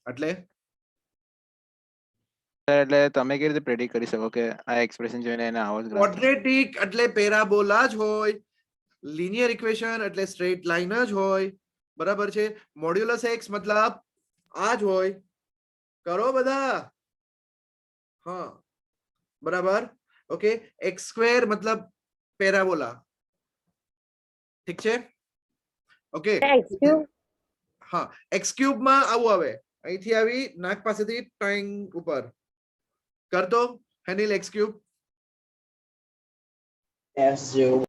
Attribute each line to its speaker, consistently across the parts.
Speaker 1: એટલે
Speaker 2: એટલે તમે કેવી રીતે પ્રેડિક્ટ કરી શકો કે આ એક્સપ્રેશન જોઈને એને આવો જ ગ્રાફ થશે?
Speaker 1: ક્વોડ્રેટિક એટલે પેરાબોલા જ હોય, લિનિયર ઇક્વેશન એટલે સ્ટ્રેટ લાઇન જ હોય, બરાબર છે. મોડ્યુલસ એક્સ મતલબ આ જ હોય. કરો બધા, હા બરાબર. ઓકે, એક્સ સ્ક્વેર મતલબ પેરાબોલા, ઠીક છે. ઓકે,
Speaker 3: x cube
Speaker 1: હા એક્સ ક્યુબ માં આવું આવે, અહીંથી આવી નાક પાસેથી ટાઈંગ ઉપર કરતો હેનિલ એક્સ ક્યુબ
Speaker 4: S જેવું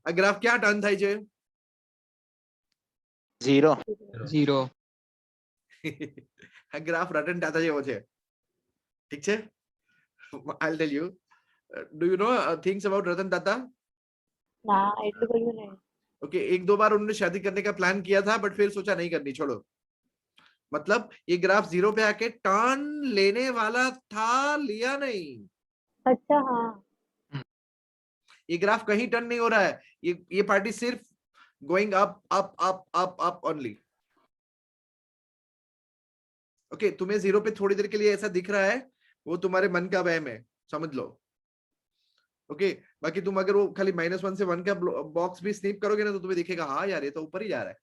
Speaker 1: આ ગ્રાફ ક્યાં ટર્ન થાય છે?
Speaker 2: 0.
Speaker 5: 0.
Speaker 1: આ ગ્રાફ રતન ટાટા જેવો છે, ઠીક છે. I'll tell you. Do you know things about Ratan Tata?
Speaker 3: ना એટલું બધું નહીં.
Speaker 1: ओके, एक दो बार उन्होंने शादी करने का प्लान किया था बट फिर सोचा नहीं करनी, छोड़ो. मतलब ये ग्राफ जीरो पे आके टर्न लेने वाला था, लिया नहीं.
Speaker 3: अच्छा हाँ
Speaker 1: ये ग्राफ कहीं टर्न नहीं हो रहा है, ये पार्टी सिर्फ going up up up up up only. Okay, तुम्हें जीरो पे थोड़ी देर के लिए ऐसा दिख रहा है, वो तुम्हारे मन का वहम है, समझ लो. ओके, बाकी तुम अगर वो खाली -1 से 1 का बॉक्स भी स्नीप करोगे ना तो तुम्हें दिखेगा हाँ यार ये तो ऊपर ही जा रहा है.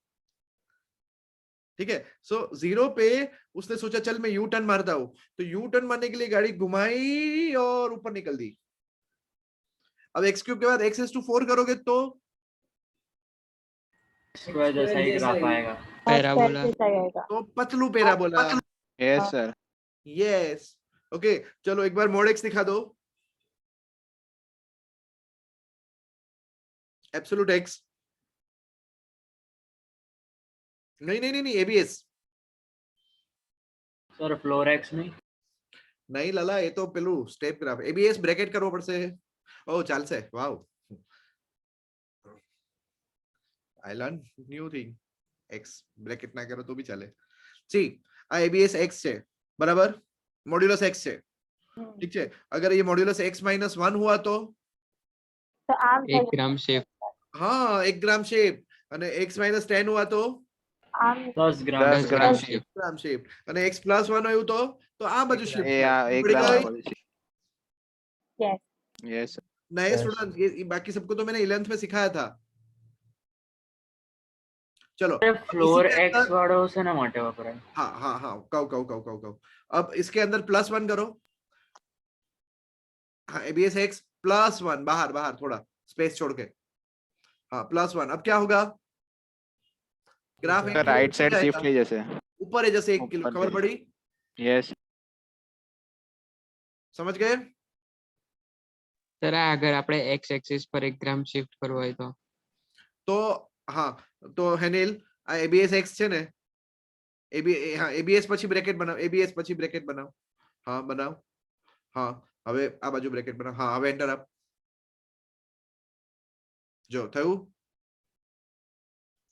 Speaker 1: ठीक है. सो जीरो पे उसने सोचा चल मैं यू टर्न मारता हूं, तो यू टर्न मारने के लिए गाड़ी घुमाई और ऊपर निकल दी. अब एक्स क्यूब के बाद x⁴ करोगे तो
Speaker 4: स्क्वायर जैसा ही ग्राफ आएगा।
Speaker 5: पैराबोला।
Speaker 3: ऐसे आएगा.
Speaker 1: तो Patlu parabola.
Speaker 2: Yes sir.
Speaker 1: Yes. Okay, चलो एक बार मोड एक्स दिखा दो. Absolute x. नहीं नहीं नहीं नहीं, एबीएस.
Speaker 4: सर फ्लोर एक्स नहीं
Speaker 1: नहीं लाला, ये तो पेलू स्टेप ग्राफ. एबीएस ब्रैकेट करવો પડશે. ઓ ચાલશે. વાવ, I learn new thing. x bracket ના કરો તો બી ચાલે. સી આ એબીએસ x છે, બરાબર. મોડ્યુલસ x છે, ઠીક છે. અગર ये મોડ્યુલસ x - 1 हुआ तो
Speaker 3: तो आम
Speaker 5: 1 ग्राम शेप।
Speaker 1: हाँ 1 ग्राम शेप. અને x - 10 हुआ तो
Speaker 3: आम
Speaker 4: 10 ग्राम
Speaker 5: 10 ग्राम
Speaker 3: दस
Speaker 5: शेप।
Speaker 1: ગ્રામ શેપ. અને x + 1 આવ્યું તો આ બાજુ શિફ્ટ
Speaker 2: એ આ 1
Speaker 1: પડી
Speaker 2: ગ્રામ
Speaker 1: ગઈ.
Speaker 2: આ બધું છે.
Speaker 3: yes
Speaker 2: yes sir.
Speaker 1: नए
Speaker 4: Yes.
Speaker 1: स्टूडेंट, ये बाकी सबको तो मैंने 11th में सिखाया था. चलो
Speaker 4: फ्लोर
Speaker 1: इसी के
Speaker 4: एक्स
Speaker 1: अंदर-
Speaker 4: वाળો શેના માટે વપરાય?
Speaker 1: हाँ हाँ हाँ, कहो. अब इसके अंदर +1 करो. हाँ एबीएस x +1 बाहर बाहर थोड़ा स्पेस छोड़ के. हाँ +1. अब क्या होगा? Graph
Speaker 2: sir right side shift नहीं जैसे.
Speaker 1: ऊपर है, जैसे 1 किलो
Speaker 2: ऊपर
Speaker 1: खबर
Speaker 2: से।
Speaker 1: पड़ी?
Speaker 2: यस.
Speaker 1: समझ गए?
Speaker 5: सर अगर આપણે x एक्सिस पर 1 ग्राम शिफ्ट કરવો હોય
Speaker 1: तो हाँ, तो हेनिल आ एबीएस x છે ને, हाँ एबीएस પછી બ્રેકેટ બનાવો. एबीएस પછી બ્રેકેટ બનાવો. हाँ બનાવો. हाँ હવે આ બાજુ બ્રેકેટ બનાવો. हाँ હવે એન્ટર આપ. જો થયું?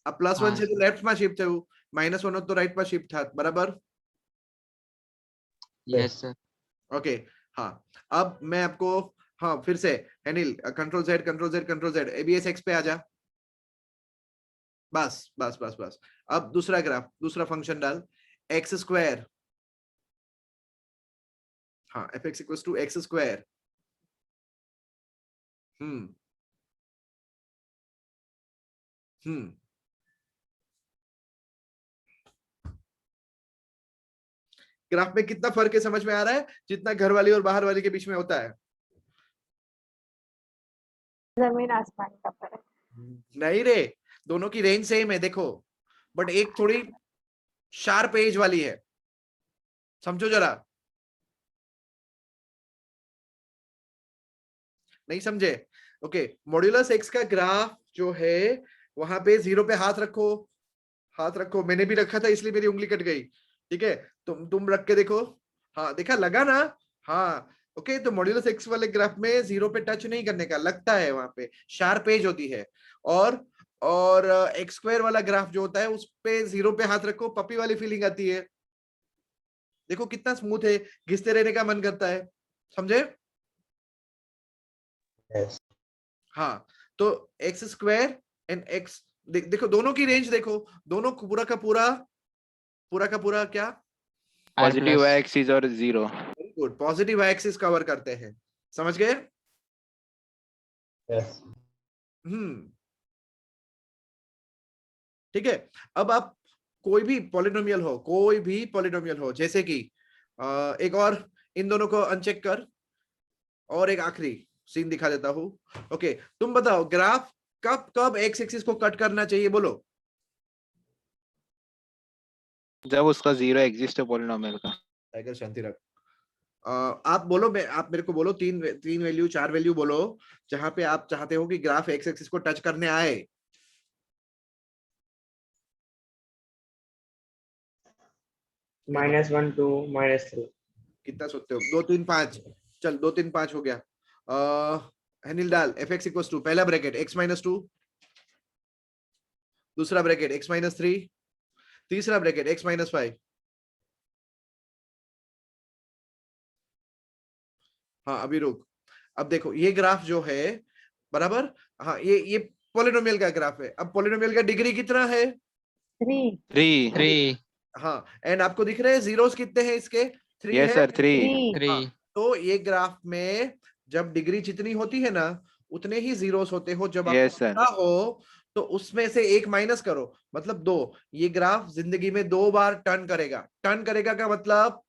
Speaker 1: આ +1
Speaker 5: हाँ,
Speaker 1: છે તો લેફ્ટ માં શિફ્ટ થયું, -1 હોત તો રાઈટ માં શિફ્ટ થાત, બરાબર?
Speaker 5: Yes sir.
Speaker 1: ओके. हाँ अब मैं आपको, हाँ फिर से Anil control Z ABS x पे आ जा. बस बस बस बस. अब दूसरा ग्राफ, दूसरा फंक्शन डाल, x². हाँ fx = x². ग्राफ में कितना फर्क है समझ में आ रहा है? जितना घर वाली और बाहर वाली के बीच में होता है.
Speaker 3: जमीन आसमान का फर्क.
Speaker 1: नहीं रे, दोनों की रेंज सेम है देखो, बट एक थोड़ी शार्प एज वाली है, समझो जरा. नहीं समझे? ओके, मॉड्यूलस x का ग्राफ जो है वहां पे 0 पे हाथ रखो. हाथ रखो, मैंने भी रखा था इसलिए मेरी उंगली कट गई. ठीक है, तुम रख के देखो. हाँ देखा, लगा ना? हाँ ओके. तो मॉड्यूलस x वाले ग्राफ में 0 पे टच नहीं करने का, लगता है वहां पे शार्प एज होती है. और x² वाला ग्राफ जो होता है उस पे 0 पे हाथ रखो, पपी वाली फीलिंग आती है. देखो कितना स्मूथ है, घिसते रहने का मन करता है, समझे?
Speaker 4: Yes.
Speaker 1: हाँ, तो एक्स स्क्वायर एंड एक्स, देखो दोनों की रेंज देखो, दोनों पूरा का पूरा क्या,
Speaker 2: पॉजिटिव
Speaker 5: R+.
Speaker 2: एक्सिस और 0.
Speaker 1: Very good, positive axis cover करते हैं, समझ गए?
Speaker 4: Yes.
Speaker 1: ठीक है। अब आप कोई भी पॉलिनोमियल हो, जैसे कि एक और, इन दोनों को अनचेक कर, और एक आखिरी सीन दिखा देता हूं। ओके, तुम बताओ ग्राफ कब कब एक्स एक्सिस को कट करना चाहिए, बोलो।
Speaker 2: जब उसका 0 एग्जिस्ट है पॉलिनोमियल का.
Speaker 1: टाइगर शांति रख। आप बोलो, आप मेरे को बोलो, तीन वैल्यू 4 वैल्यू बोलो जहां पे आप चाहते हो कि ग्राफ एक्स एक्सिस को टच करने आए।
Speaker 4: -1, 2, -3.
Speaker 1: कितना सोचते हो? 2 3 5, चल 2 3 5 हो गया। अनिल डाल एफ एक्स इक्वल टू, पहला ब्रैकेट x-2, दूसरा ब्रैकेट x-3, तीसरा ब्रैकेट x-5। हाँ अभी रुक, अब देखो ये ग्राफ जो है, बराबर, हाँ ये पॉलिनोमियल का ग्राफ है। अब पॉलिनोमियल का डिग्री कितना है?
Speaker 3: 3.
Speaker 2: 3.
Speaker 5: 3.
Speaker 1: हाँ, एंड आपको दिख रहे हैं जीरोस कितने हैं इसके? 3
Speaker 2: यस
Speaker 1: है।
Speaker 2: सर, 3.
Speaker 3: 3.
Speaker 1: हाँ,
Speaker 5: 3.
Speaker 1: तो ये ग्राफ में जब डिग्री जितनी होती है ना, उतने ही जीरोस होते हो। जब आपको
Speaker 2: यस सर.
Speaker 1: पता हो तो उसमें से एक माइनस करो, मतलब 2। ये ग्राफ जिंदगी में 2 बार टर्न करेगा। टर्न करेगा का मतलब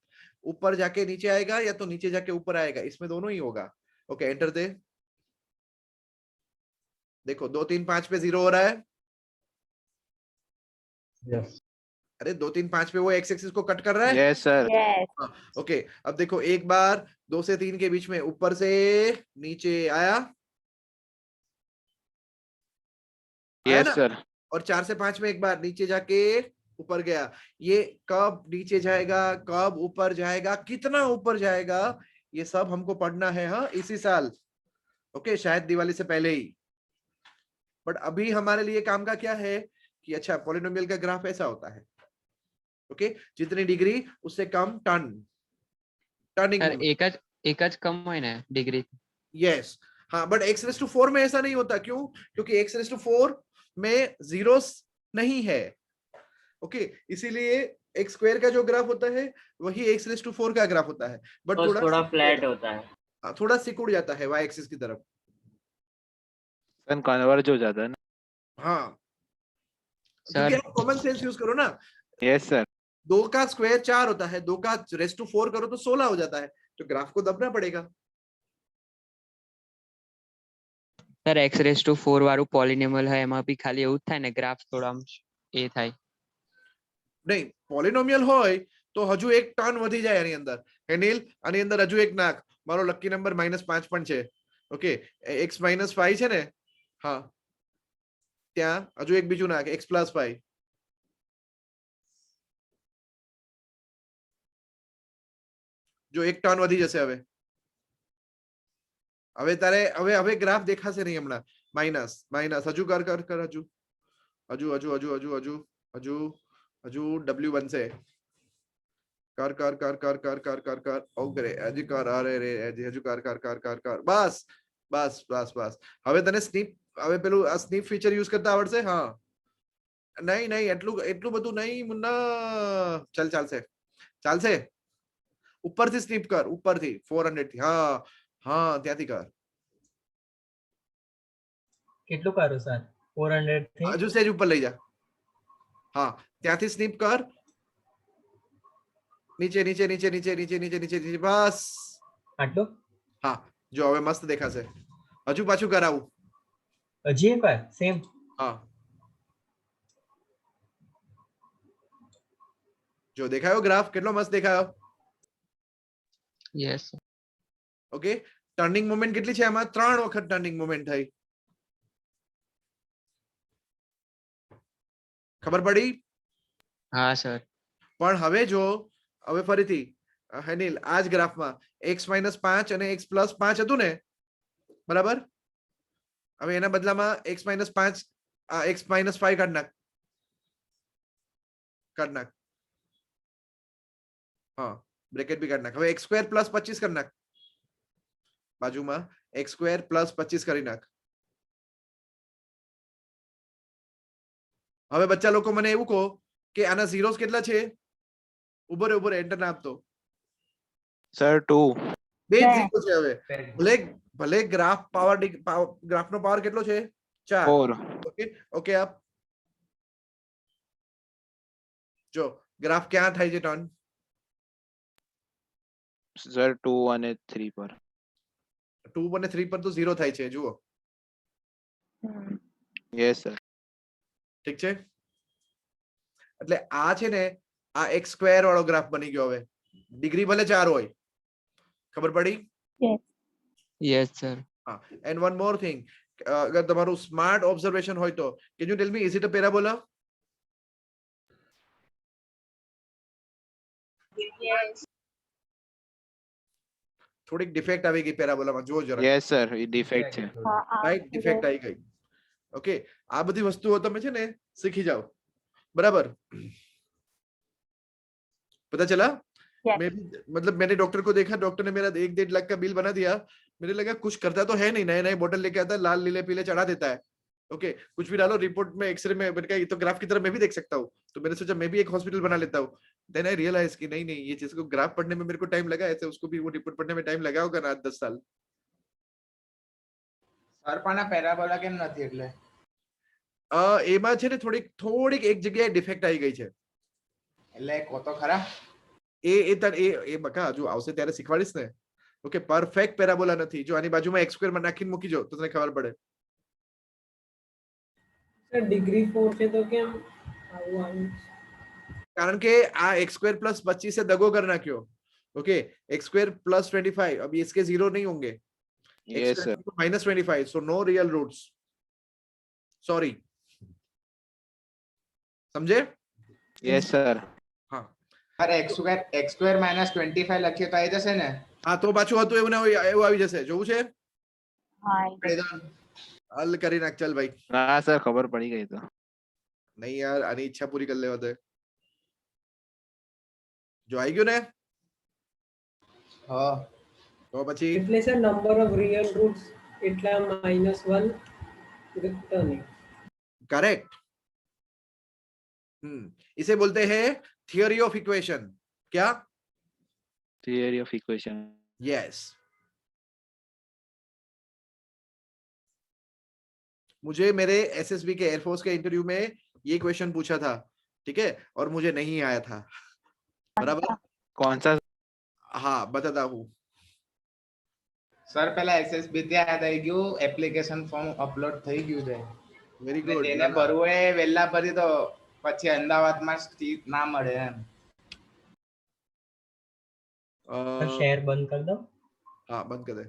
Speaker 1: ऊपर जाके नीचे आएगा, या तो नीचे जाके ऊपर आएगा, इसमें दोनों ही होगा। ओके, एंटर दे। देखो 2 3 5 पे 0 हो रहा है।
Speaker 4: Yes.
Speaker 1: अरे 2 3 5 पे वो एक्स एक्सिस को कट कर रहा है।
Speaker 2: Yes sir.
Speaker 3: Yes.
Speaker 1: ओके, अब देखो एक बार 2 से 3 के बीच में ऊपर से नीचे आया, आया
Speaker 2: यस
Speaker 1: ना,
Speaker 2: सर.
Speaker 1: और 4 से 5 में एक बार नीचे जाके ऊपर गया। ये कब नीचे जाएगा, कब ऊपर जाएगा, कितना ऊपर जाएगा, ये सब हमको पढ़ना है, हाँ, इसी साल। ओके, शायद दिवाली से पहले ही। बट अभी हमारे लिए काम का क्या है कि अच्छा, पॉलिनोमियल का ग्राफ ऐसा होता है। ओके, जितनी डिग्री उससे कम टर्निंग
Speaker 5: सर
Speaker 1: मोमेंट।
Speaker 5: एक कम હોય ને डिग्री.
Speaker 1: यस, हाँ, बट x⁴ में ऐसा नहीं होता। क्यों? क्योंकि x⁴ में जीरोस नहीं है। ओके, इसीलिए एक्स स्क्वायर का जो ग्राफ होता है वही x⁴ का ग्राफ होता है, बट
Speaker 4: बस थोड़ा
Speaker 1: थोड़ा
Speaker 4: फ्लैट होता है.
Speaker 1: थोड़ा सिकुड़ जाता है y एक्सिस की तरफ।
Speaker 2: सर कन्वर्ज हो जाता है ना.
Speaker 1: हाँ,
Speaker 5: सर
Speaker 1: क्योंकि आप कॉमन सेंस यूज करो ना।
Speaker 2: Yes sir.
Speaker 1: 2 का स्क्वायर 4 होता है, 2 का रेज़ टू 4 करो तो 16 हो जाता है, तो ग्राफ को दबना पड़ेगा।
Speaker 5: સર x⁴ વાળું પોલિનોમિયલ હોય એમાં બી ખાલી એવું જ થાય ને, ગ્રાફ થોડા આમ એ થાય.
Speaker 1: नहीं, पॉलिनोमियल होय तो हजू एक टर्न वधी जाए आनी अंदर। अनिल, आनी अंदर हजू एक नाक, मारो लकी नंबर -5 पण छे। ओके, x-5 છે ને, हाँ, ત્યાં હજુ એક બીજું નાક x+5। जो एक टर्न वधी जશે હવે। હવે તારે હવે ગ્રાફ દેખાશે નહીં હમણાં। માઈનસ માઈનસ હજુ કર કર કર હજુ હજુ હજુ હજુ હજુ હજુ હજુ હજુ W બનશે। कर कर कर कर कर कर कर कर ओके हजू कर, अरे रे हजू कर कर कर कर कर बस बस बस बस। હવે તને સ્નીપ, હવે પેલું આ સ્નીપ ફીચર યુઝ કરતા આવડશે? હા, નહીં નહીં, એટલું એટલું બધું નહીં મુન્ના, ચાલ ચાલશે ચાલશે। ઉપરથી સ્નીપ કર, ઉપરથી 400 થી, હા હા, ત્યાંથી કર।
Speaker 6: કેટલું કરું સર? 400 થી
Speaker 1: હજુ સેજ ઉપર લઈ જા, હા, ત્યાંથી સ્નીપ કર, નીચે નીચે નીચે નીચે નીચે નીચે નીચે નીચે, બસ।
Speaker 6: આટલું?
Speaker 1: હા, જો હવે મસ્ત દેખાશે। હજુ પાછું કરાવું,
Speaker 6: હજી એકવાર સેમ?
Speaker 1: હા, જો દેખાયો ગ્રાફ કેટલો મસ્ત દેખાયો?
Speaker 5: યસ.
Speaker 1: ઓકે, ટર્નિંગ મોમેન્ટ કેટલી છે આમાં? 3 વખત ટર્નિંગ મોમેન્ટ થઈ, ખબર પડી?
Speaker 5: હા સર.
Speaker 1: પણ હવે જો, હવે ફરીથી અનિલ, આ જ ગ્રાફમાં x-5 અને x+5 હતું ને, બરાબર? હવે એના બદલામાં x-5 x-5 કાઢ નાખ, કાઢ નાખ, હા, બ્રેકેટ બી કાઢી નાખ. હવે x સ્ક્વેર પ્લસ 25 કરી નાખ બાજુમાં, x સ્ક્વેર પ્લસ 25 કરી નાખ. હવે બચ્ચા લોકો મને એવું કહો કે આના ઝીરોસ કેટલા છે? ઉભો રે એન્ટર ના આપતો.
Speaker 2: સર 2.
Speaker 1: બે જ
Speaker 3: બે.
Speaker 1: ઝીરો છે. હવે ભલે ભલે ગ્રાફનો પાવર કેટલો છે? 4.
Speaker 2: 4.
Speaker 1: ઓકે આપ જો ગ્રાફ ક્યાં થાય છે ટર્ન?
Speaker 2: સર 2 અને 3 પર.
Speaker 1: 2 અને 3 પર તો 0 થાય છે, જુઓ.
Speaker 3: હમ.
Speaker 2: Yes sir.
Speaker 1: ઠીક છે, એટલે આ છે ને આ x સ્ક્વેર વાળો ગ્રાફ બની ગયો. હવે ડિગ્રી ભલે 4 હોય, ખબર પડી?
Speaker 5: Yes sir.
Speaker 1: હા. એન્ડ વન મોર થિંગ, અગર તમારું સ્માર્ટ ઓબ્ઝર્વેશન હોય તો can you tell me, is it a parabola? થોડીક ડિફેક્ટ આવી ગઈ પેરાબોલામાં, જુઓ જરા.
Speaker 2: યસ સર, એ ડિફેક્ટ છે.
Speaker 3: હા, આ
Speaker 1: રાઈટ, ડિફેક્ટ આવી ગઈ. ઓકે, આ બધી વસ્તુઓ તમે છે ને શીખી જાઓ, બરાબર? पता चला?
Speaker 3: Yes.
Speaker 1: मैं भी, मतलब मैंने डॉक्टर को देखा, डॉक्टर ने मेरा 1-1.5 लाख का बिल बना दिया. मेरे लगा कुछ करता तो है नहीं, नए नए बोतल लेके आता है, लाल नीले पीले चढ़ा देता है. ओके, कुछ भी डालो रिपोर्ट में, एक्सरे में, मैंने कहा ये तो ग्राफ की तरह मैं भी देख सकता हूँ. तो मैंने सोचा मैं भी एक हॉस्पिटल बना लेता हूँ. देन आई रियलाइज कि नहीं ये चीज को ग्राफ पढ़ने में मेरे को टाइम लगा, ऐसे उसको भी वो रिपोर्ट पढ़ने में टाइम लगा होगा ना 10 साल.
Speaker 7: સર પણ આ પેરાબોલા કેમ નથી એટલે?
Speaker 1: એમાં છે ને થોડીક એક જગ્યાએ ડિફેક્ટ આવી ગઈ છે.
Speaker 7: એટલે કહો તો ખરા.
Speaker 1: એ બકા હજુ આવશે ત્યારે શીખવાડીશ ને. ઓકે, પરફેક્ટ પેરાબોલા નથી. જો આની બાજુમાં x સ્ક્વેર માં નાખીને મૂકી જો તો તને ખબર પડે.
Speaker 8: સર ડિગ્રી 4 છે તો કેમ આવું આવ્યું?
Speaker 1: કારણ કે આ x स्क्वायर प्लस 25 से दगो कर नाख्यो. ओके, x स्क्वायर प्लस 25, अभी इसके जीरो नहीं होंगे.
Speaker 2: Yes sir.
Speaker 1: Minus 25, so no real roots. Sorry. समझे?
Speaker 2: Yes sir.
Speaker 1: हाँ
Speaker 7: સર x સ્ક્વેર માઇનસ 25 લખીએ તો આવી જશે ને?
Speaker 1: हाँ, तो પાછું હતું એવું ને એવું આવી જશે. જોવું છે?
Speaker 3: હા,
Speaker 1: હલ કરી નાખ ચાલ ભાઈ.
Speaker 2: ના સર, ખબર પડી ગઈ તો.
Speaker 1: नहीं यार, આની ઈચ્છા પૂરી કરી લેવા દે. જો આવી ગયું ને,
Speaker 7: હા.
Speaker 1: તો પછી
Speaker 8: એટલે sir number of real roots એટલા -1 ટર્નિંગ.
Speaker 1: करेक्ट. इसे बोलते हैं थियोरी ऑफ इक्वेशन. क्या?
Speaker 2: Theory of equation.
Speaker 1: यस. मुझे मेरे एसएसबी के एयरफोर्स के इंटरव्यू में ये क्वेश्चन पूछा था, ठीक है, और मुझे नहीं आया था. बराबर?
Speaker 2: કોણ સા?
Speaker 1: हाँ, बताता हूँ.
Speaker 7: સર પહેલા એસએસબી થી યાદ આવી ગયું, એપ્લિકેશન ફોર્મ અપલોડ થઈ ગયું છે.
Speaker 1: वेरी
Speaker 7: ને
Speaker 1: गुड.
Speaker 7: તેને ભરવું એ વહેલા ભરી તો પછી અમદાવાદમાં સીટ ના મળે એમ.
Speaker 6: शेयर बंद कर दो.
Speaker 1: हाँ, बंद कर दे.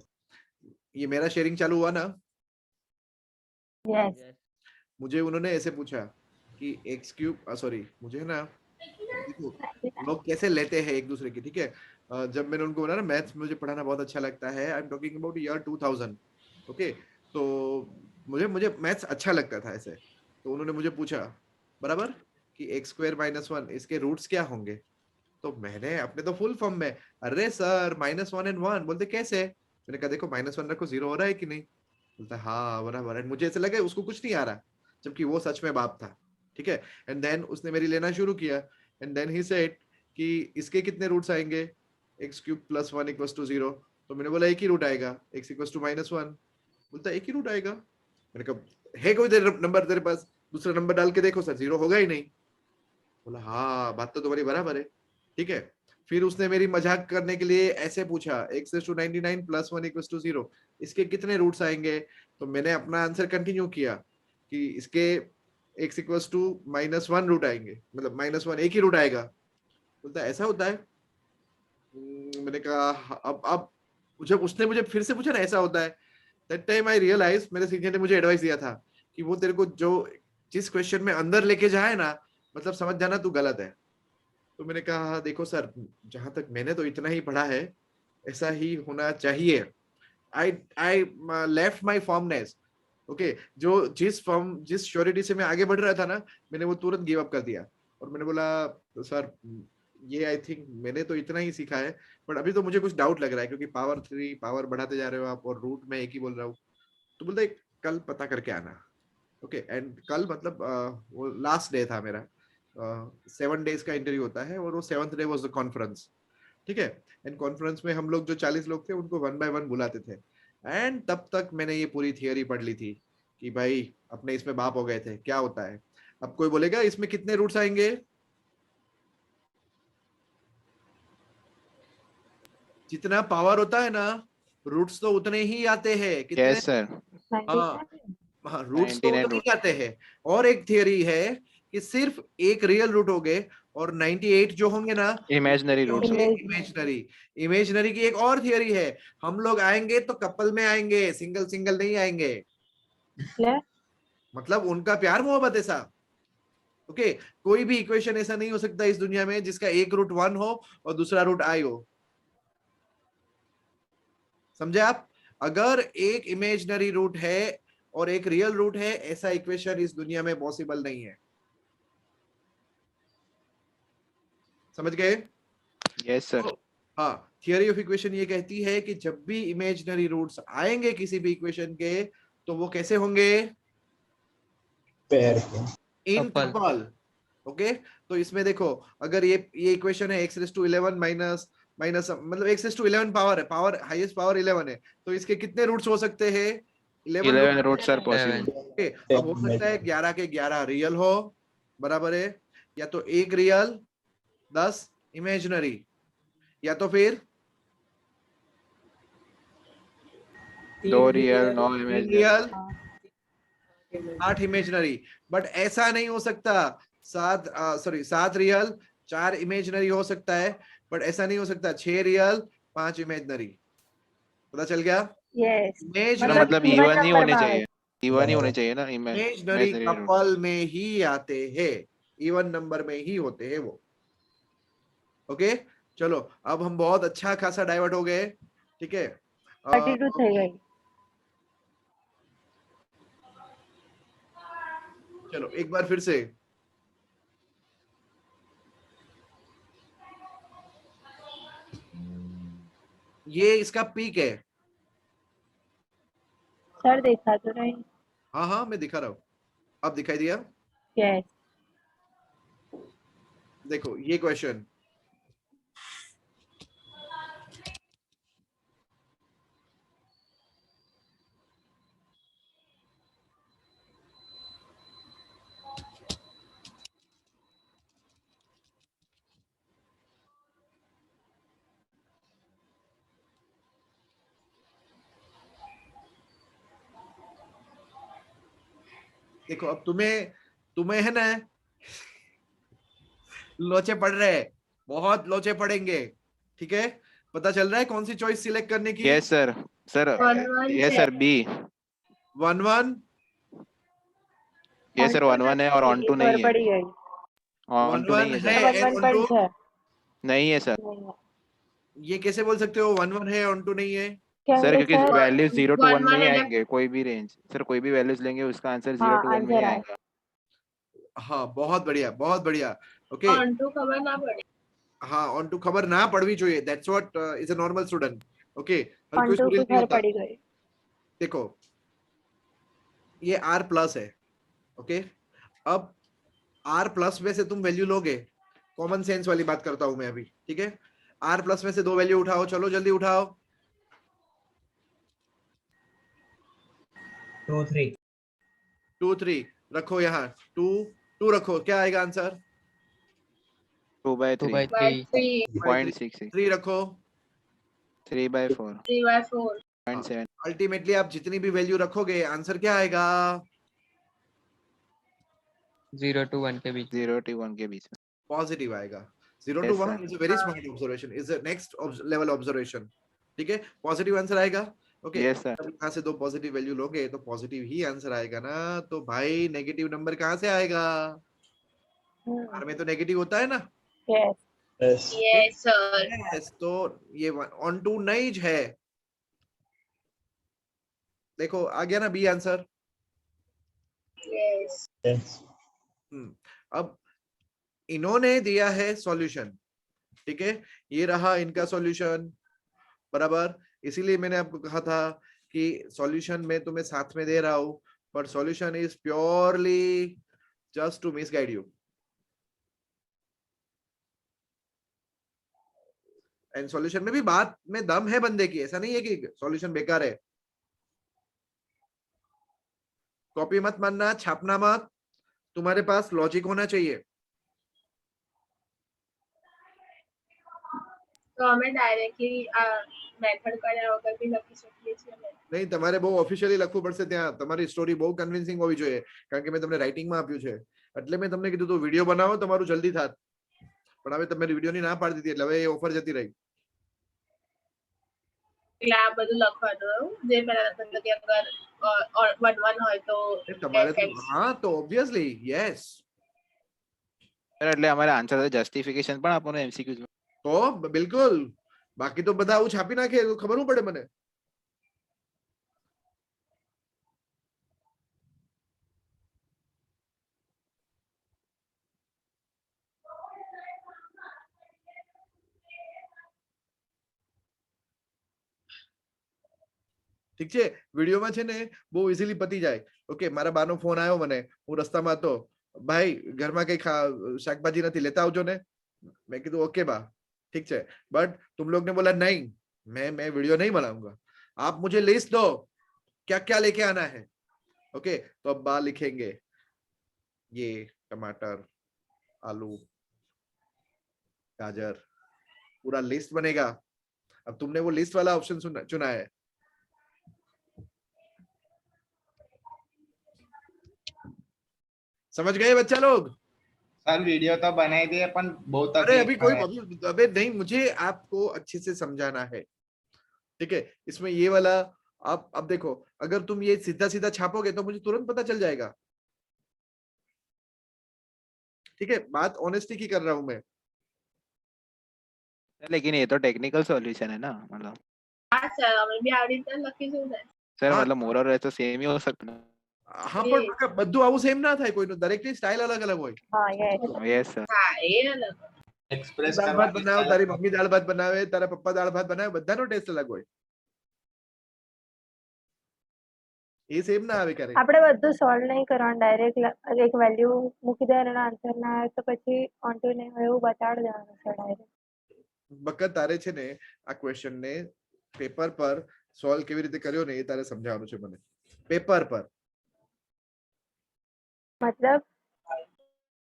Speaker 1: ये मेरा शेयरिंग चालू हुआ ना,
Speaker 3: yes.
Speaker 1: मुझे उन्होंने ऐसे पूछा कि एक्स क्यूब, सॉरी, मुझे ना देखो, लोग कैसे लेते हैं एक दूसरे की, ठीक है. जब मैंने उनको बोला ना मैथ्स मुझे पढ़ाना बहुत अच्छा लगता है, I am talking about year 2000. Okay, तो मुझे मैथ्स अच्छा लगता था ऐसे. तो उन्होंने मुझे पूछा, बराबर, कि x स्क्वायर माइनस 1 इसके रूट्स क्या होंगे? तो मैंने अपने तो फुल फॉर्म में, अरे सर -1 and 1. बोलते कैसे? मैंने कहा देखो -1 रखो, 0 हो रहा है कि नहीं? बोलता हाँ बराबर है. मुझे ऐसे लगा उसको कुछ नहीं आ रहा, जबकि वो सच में बाप था, ठीक है. एंड देन उसने मेरी लेना शुरू किया. एंड देन ही सेड कि इसके कितने रूट्स आएंगे? x cube plus 1 equals to 0. तो मैंने बोला एक ही रूट आएगा, x इक्वल्स टू -1. बोलता एक ही रूट आएगा. मैंने कहा है कोई नंबर तेरे पास? दूसरा नंबर डाल के देखो सर, 0 होगा ही नहीं. बोला हाँ, बात तो तुम्हारी बराबर है, ठीक है. फिर उसने मेरी मजाक करने के लिए ऐसे पूछा, x⁻99 प्लस 1 इक्वल्स टू 0, इसके कितने रूट्स आएंगे? तो मैंने अपना आंसर कंटिन्यू किया कि इसके x इक्वल्स टू -1 रूट आएंगे, मतलब -1 एक ही रूट आएगा. बोलता ऐसा होता है? मैंने कहा अब जब उसने मुझे फिर से पूछा ना ऐसा होता है, दैट टाइम आई रियलाइज, मेरे सीनियर ने मुझे एडवाइस दिया था कि वो तेरे को जो जिस क्वेश्चन में अंदर लेके जाए ना, मतलब समझ जाना तू गलत है. तो मैंने कहा देखो सर, जहां तक मैंने तो इतना ही पढ़ा है, ऐसा ही होना चाहिए. I left my फॉर्मनेस. ओके, जिस श्योरिटी से मैं आगे बढ़ रहा था ना, मैंने वो तुरंत गिव अप कर दिया. और मैंने बोला सर ये आई थिंक मैंने तो इतना ही सीखा है, बट अभी तो मुझे कुछ डाउट लग रहा है क्योंकि पावर 3 पावर बढ़ाते जा रहे हो आप और रूट में एक ही बोल रहा हूँ, तो बोलते हैं, कल पता करके आना। ओके एंड कल मतलब वो लास्ट डे था मेरा, 7 डेज का इंटरव्यू होता है और वो 7th day was the conference, ठीक है। एंड कॉन्फ्रेंस में हम लोग जो 40 लोग थे उनको 1 बाय 1 बुलाते थे, एंड तब तक मैंने ये पूरी थियरी पढ़ ली थी कि भाई अपने इसमें बाप हो गए थे, क्या होता है। अब कोई बोलेगा इसमें कितने रूट्स आएंगे, जितना पावर होता है ना रूट्स तो उतने ही आते हैं, कितने?
Speaker 2: Yes sir.
Speaker 1: हाँ
Speaker 3: 97?
Speaker 1: हाँ रूट्स तो
Speaker 2: 99
Speaker 1: उतने ही आते हैं। और एक थियरी है कि सिर्फ एक रियल रूट होंगे और 98 जो होंगे ना
Speaker 2: इमेजिनरी रूट्स
Speaker 3: होंगे।
Speaker 1: इमेजिनरी। इमेजिनरी की एक और थियरी है, हम लोग आएंगे तो कपल में आएंगे, सिंगल सिंगल नहीं आएंगे,
Speaker 3: Clear?
Speaker 1: मतलब उनका प्यार मोहब्बत ऐसा। ओके कोई भी इक्वेशन ऐसा नहीं हो सकता इस दुनिया में जिसका एक रूट 1 हो और दूसरा रूट आई हो, समझे आप? अगर एक इमेजिनरी रूट है और एक रियल रूट है, ऐसा इक्वेशन इस दुनिया में पॉसिबल नहीं है, समझ गए?
Speaker 2: Yes sir.
Speaker 1: हाँ थियरी ऑफ इक्वेशन ये कहती है कि जब भी इमेजिनरी रूट्स आएंगे किसी भी इक्वेशन के तो वो कैसे होंगे,
Speaker 7: पैर के
Speaker 1: इन
Speaker 5: Couple.
Speaker 1: कपल। ओके तो इसमें देखो अगर ये इक्वेशन है x⁻11 माइनस माइनस मतलब x⁻11 पावर है, पावर हाईएस्ट पावर 11 है, तो इसके कितने रूट्स हो सकते हैं?
Speaker 2: 11 रूट्स आर पॉसिबल।
Speaker 1: ओके अब हो सकता है 11 के 11 रियल हो, बराबर है, या तो एक रियल 10 इमेजिनरी, या तो फिर
Speaker 2: 2 real 9
Speaker 1: 3
Speaker 2: imaginary.
Speaker 1: Real 8 imaginary. But ऐसा नहीं हो सकता, 7 रियल 4 इमेजिनरी हो सकता है, बट ऐसा नहीं हो सकता 6 रियल 5 इमेजिनरी। पता चल गया?
Speaker 3: Yes.
Speaker 2: मतलब
Speaker 3: even
Speaker 2: इवन ही
Speaker 3: number
Speaker 2: होने
Speaker 3: में
Speaker 2: चाहिए, इवन ही होने चाहिए ना
Speaker 1: इमेजिनरी
Speaker 2: इमेजिनरी रूट।
Speaker 1: कपल में ही आते हैं, इवन नंबर में ही होते हैं वो। ओके चलो अब हम बहुत अच्छा खासा डाइवर्ट हो गए, ठीक है।
Speaker 3: 32 થઈ ગઈ.
Speaker 1: चलो एक बार फिर से, ये इसका पीक है।
Speaker 3: સર દેખાતું નહીં.
Speaker 1: हाँ हाँ मैं दिखा रहा हूँ, अब दिखाई दिया?
Speaker 3: Yes.
Speaker 1: देखो ये क्वेश्चन, देखो अब तुम्हें है ना लोचे पड़ रहे हैं, बहुत लोचे पड़ेंगे, ठीक है। पता चल रहा है कौन सी चॉइस सिलेक्ट करने की?
Speaker 2: Yes sir. Sir yes sir B.
Speaker 1: 1-1
Speaker 2: yes sir 1-1 है और ऑन टू नहीं है।
Speaker 3: પડી ગઈ.
Speaker 2: ऑन टू नहीं
Speaker 1: 1-1
Speaker 2: है
Speaker 1: है
Speaker 2: सर।
Speaker 1: and
Speaker 3: 1 પણ
Speaker 1: on2
Speaker 3: છે.
Speaker 2: नहीं है सर।
Speaker 3: નહીં.
Speaker 1: ये कैसे बोल सकते हो 1-1 है ऑन टू नहीं है?
Speaker 3: કેમ
Speaker 2: सर
Speaker 3: કે
Speaker 2: क्योंकि
Speaker 3: સર
Speaker 2: वैल्यू 0 to 1 में ही आएंगे, कोई भी रेंज सर कोई भी वैल्यूज लेंगे उसका आंसर 0
Speaker 3: हाँ,
Speaker 2: to 1 में ही
Speaker 3: आंसर
Speaker 2: आएगा।
Speaker 1: हाँ बहुत बढ़िया बहुत बढ़िया। ओके
Speaker 9: ऑनटू खबर ना पड़े।
Speaker 1: हाँ ऑन टू खबर ना पड़वी चाहिए, that's what is a normal student. Okay हर कोई
Speaker 3: 1 2
Speaker 1: स्टूडेंट
Speaker 3: की
Speaker 1: नहीं
Speaker 3: घर
Speaker 1: होता।
Speaker 3: पड़ी गई.
Speaker 1: देखो ये R प्लस है, ओके अब R प्लस में से तुम वैल्यू लोगे, कॉमन सेंस वाली बात करता हूं मैं अभी, ठीक है। R प्लस में से 2 वैल्यू उठाओ, चलो जल्दी उठाओ।
Speaker 6: 2 3
Speaker 1: 2 3 रखो यहाँ, 2 रखो, क्या आएगा आंसर?
Speaker 2: 2/3
Speaker 4: 2/3
Speaker 2: 0.66
Speaker 1: 3 रखो,
Speaker 2: 3/4
Speaker 9: 3/4
Speaker 2: 0.7
Speaker 1: अल्टीमेटली आप जितनी भी वैल्यू रखोगे आंसर क्या आएगा?
Speaker 5: 0 to 1 के बीच.
Speaker 2: 0 to 1 के बीच में।
Speaker 1: पॉजिटिव आएगा। 0
Speaker 2: Yes,
Speaker 1: to 1
Speaker 2: sir.
Speaker 1: Is a very smart observation, is a next level observation, ठीक है। पॉजिटिव आंसर आएगा, ओके।
Speaker 2: Yes sir.
Speaker 1: अब यहाँ से 2 पॉजिटिव वैल्यू लोगे तो पॉजिटिव ही आंसर आएगा ना, तो भाई नेगेटिव नंबर कहाँ से आएगा? R में तो नेगेटिव होता है ना।
Speaker 3: Yes.
Speaker 9: यस सर
Speaker 1: Yes, तो ये ऑन टू नहीं है, देखो आ गया ना बी आंसर।
Speaker 9: यस
Speaker 1: अब इन्होंने दिया है सॉल्यूशन, ठीक है, ये रहा इनका सॉल्यूशन, बराबर। इसीलिए मैंने आपको कहा था कि सॉल्यूशन में तुम्हें साथ में दे रहा हूं, but solution is purely just to misguide you. And solution में भी बात में दम है बंदे की, ऐसा नहीं है कि सॉल्यूशन बेकार है। कॉपी मत मानना, छापना मत, तुम्हारे पास लॉजिक होना चाहिए।
Speaker 9: तो हमें डायरेक्टली મેથડ કર્યા વગર બી લખી શકીએ છીએ ને?
Speaker 1: નહીં, તમારે બહુ ઓફિશિયલી લખવું પડશે, ત્યાં તમારી સ્ટોરી બહુ કન્વિન્સિંગ હોવી જોઈએ, કારણ કે મેં તમને રાઇટિંગમાં આપ્યું છે, એટલે મેં તમને કીધું તો વિડિયો બનાવો, તમારું જલ્દી થાત, પણ હવે તમે વિડિયોની ના પાડી દીધી, એટલે હવે એ ઓફર જતી રહી।
Speaker 9: એટલે આ બધું લખવાનું એવું જે પહેલા લખવાનું કે અગર 1 હોય તો
Speaker 1: તમારે તો
Speaker 9: FX.
Speaker 1: હા, તો ઓબ્વિયસલી યસ,
Speaker 2: સર એટલે અમારે આન્સર જસ્ટિફિકેશન પણ આપવાનું એમસીક્યુઝ માં?
Speaker 1: તો બિલકુલ, બાકી તો બધા આવું છાપી નાખે તો ખબર ન પડે મને। ઠીક છે, વિડીયોમાં છે ને બહુ ઇઝીલી પતી જાય। ઓકે, મારા બાનો ફોન આવ્યો મને, હું રસ્તામાં હતો, ભાઈ ઘરમાં કઈ શાકભાજી નથી, લેતા આવજો ને। मैं कीधु ओके बा, ठीक है, बट तुम लोग ने बोला नहीं, मैं वीडियो नहीं बनाऊंगा, आप मुझे लिस्ट दो क्या क्या लेके आना है। ओके, तो अब बा लिखेंगे ये टमाटर, आलू, गाजर, पूरा लिस्ट बनेगा। अब तुमने वो लिस्ट वाला ऑप्शन चुना है। समझ गए बच्चा लोग?
Speaker 7: सर वीडियो तो बनाई दिए पर बहुत
Speaker 1: अरे अभी कोई
Speaker 7: है।
Speaker 1: अबे नहीं, मुझे आपको अच्छे से समझाना है, ठीक है। इसमें ये वाला आप अब देखो, अगर तुम ये सीधा सीधा छापोगे तो मुझे तुरंत पता चल जाएगा, ठीक है, बात ऑनेस्टी की कर रहा हूं मैं।
Speaker 2: लेकिन ये तो टेक्निकल सॉल्यूशन है ना, मतलब
Speaker 9: હા સર અમે બી આવી રીતે લખીશું ને।
Speaker 2: सर
Speaker 1: हाँ।
Speaker 2: मतलब मोर और लेस तो सेम ही हो सकता है।
Speaker 1: હા, પણ બધું આવું સેમ ના થાય, કોઈનું દરેકની સ્ટાઇલ અલગ અલગ હોય।
Speaker 3: હા યસ
Speaker 2: यस सर।
Speaker 9: હા એ અલગ।
Speaker 7: एक्सप्रेस
Speaker 1: દાળ ભાત બનાવો, તારી મમ્મી દાળ ભાત બનાવે, તારા પપ્પા દાળ ભાત બનાવે, બધાનો ટેસ્ટ અલગ હોય, એ સેમ ના આવે ક્યારે।
Speaker 3: આપણે બધું સોલ્વ નહીં કરવાનું, ડાયરેક્ટ એક વેલ્યુ મૂકી દેવાનો, આન્સર ના આવે તો પછી ઓન્ટુ ને એવું બતાડી દેવાનું છે ડાયરેક્ટ।
Speaker 1: બકા તારે છે ને આ ક્વેશ્ચન ને પેપર પર સોલ્વ કેવી રીતે કર્યો ને એ તારે સમજાવવાનું છે મને, પેપર પર।